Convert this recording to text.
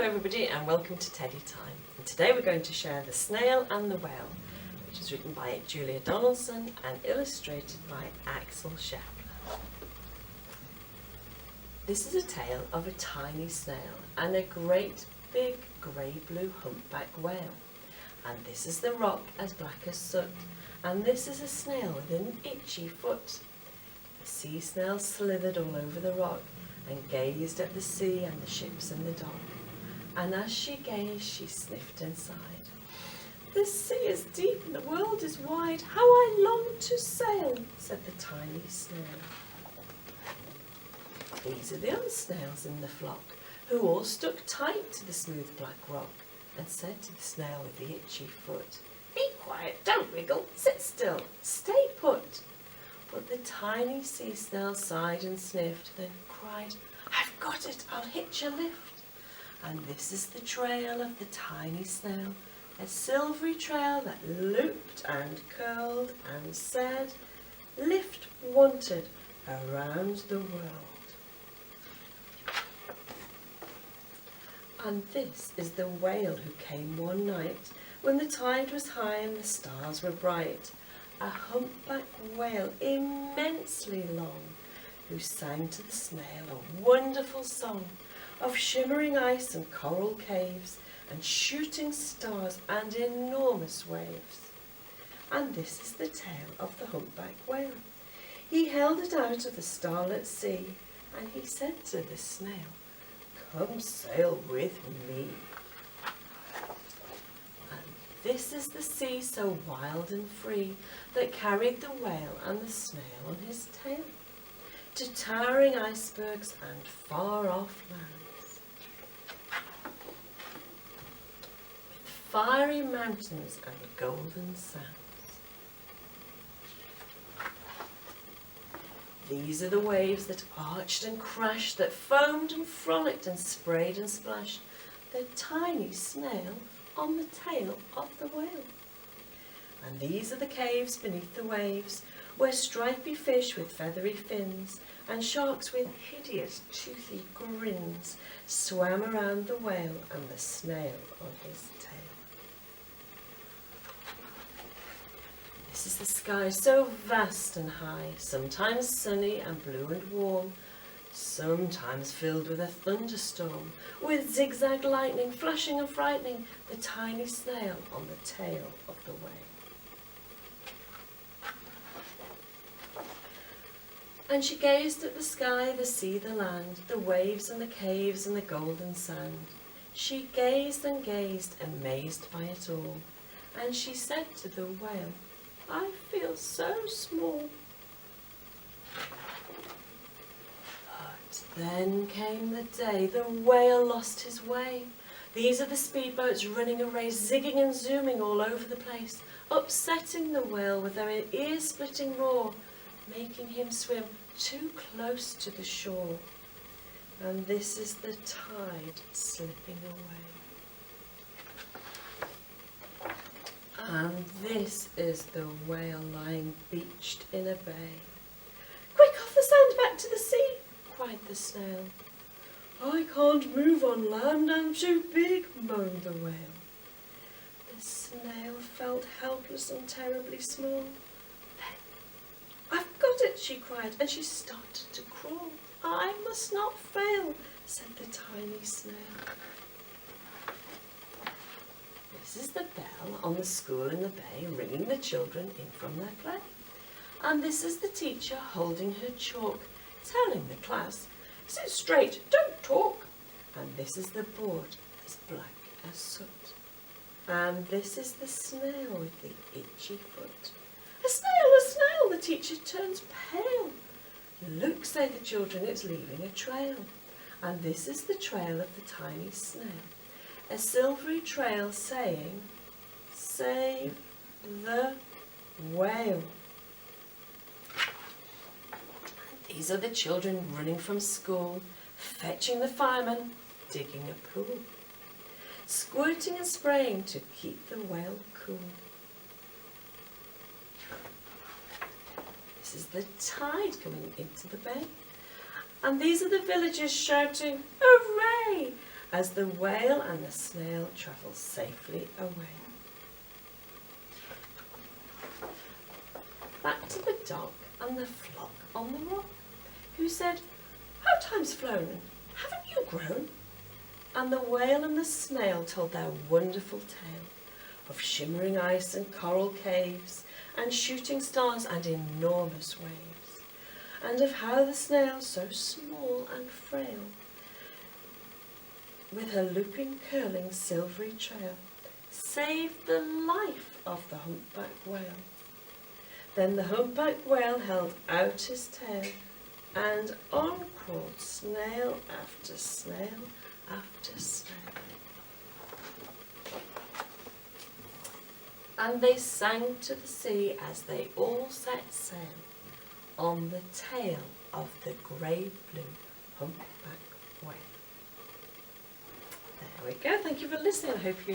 Hello everybody and welcome to Teddy Time. And today we're going to share The Snail and the Whale, which is written by Julia Donaldson and illustrated by Axel Scheffler. This is a tale of a tiny snail and a great big grey-blue humpback whale. And this is the rock as black as soot, and this is a snail with an itchy foot. The sea snail slithered all over the rock and gazed at the sea and the ships in the dock. And as she gazed, she sniffed and sighed. "The sea is deep and the world is wide. How I long to sail," said the tiny snail. These are the other snails in the flock, who all stuck tight to the smooth black rock, and said to the snail with the itchy foot, "Be quiet, don't wriggle, sit still, stay put." But the tiny sea snail sighed and sniffed, then cried, "I've got it, I'll hitch a lift." And this is the trail of the tiny snail, a silvery trail that looped and curled and said, "Lift wanted around the world." And this is the whale who came one night when the tide was high and the stars were bright, a humpback whale immensely long, who sang to the snail a wonderful song of shimmering ice and coral caves and shooting stars and enormous waves. And this is the tale of the humpback whale. He held it out of the starlit sea, and he said to the snail, "Come sail with me." And this is the sea so wild and free that carried the whale and the snail on his tail to towering icebergs and far-off lands, fiery mountains and golden sands. These are the waves that arched and crashed, that foamed and frolicked and sprayed and splashed, the tiny snail on the tail of the whale. And these are the caves beneath the waves, where stripy fish with feathery fins and sharks with hideous toothy grins swam around the whale and the snail on his tail. This is the sky so vast and high, sometimes sunny and blue and warm, sometimes filled with a thunderstorm, with zigzag lightning flashing and frightening the tiny snail on the tail of the whale. And she gazed at the sky, the sea, the land, the waves and the caves and the golden sand. She gazed and gazed, amazed by it all, and she said to the whale, "I feel so small." But then came the day the whale lost his way. These are the speedboats running a race, zigging and zooming all over the place, upsetting the whale with their ear-splitting roar, making him swim too close to the shore. And this is the tide slipping away. And this is the whale lying beached in a bay. "Quick, off the sand, back to the sea," cried the snail. "I can't move on land, I'm too big," moaned the whale. The snail felt helpless and terribly small. Then, "I've got it," she cried, and she started to crawl. "I must not fail," said the tiny snail. This is the bell on the school in the bay, ringing the children in from their play. And this is the teacher holding her chalk, telling the class, "Sit straight, don't talk." And this is the board, as black as soot. And this is the snail with the itchy foot. "A snail, a snail!" The teacher turns pale. "Look," say the children, "it's leaving a trail." And this is the trail of the tiny snail, a silvery trail saying, "Save the whale." And these are the children running from school, fetching the fireman, digging a pool, squirting and spraying to keep the whale cool. This is the tide coming into the bay. And these are the villagers shouting, "Hooray!" as the whale and the snail travel safely away. Back to the dog and the flock on the rock, who said, "How time's flown, haven't you grown?" And the whale and the snail told their wonderful tale of shimmering ice and coral caves and shooting stars and enormous waves, and of how the snail, so small and frail, with her looping, curling, silvery trail, saved the life of the humpback whale. Then the humpback whale held out his tail, and on crawled snail after snail after snail. And they sang to the sea as they all set sail on the tail of the grey-blue humpback whale. There we go. Thank you for listening. I hope you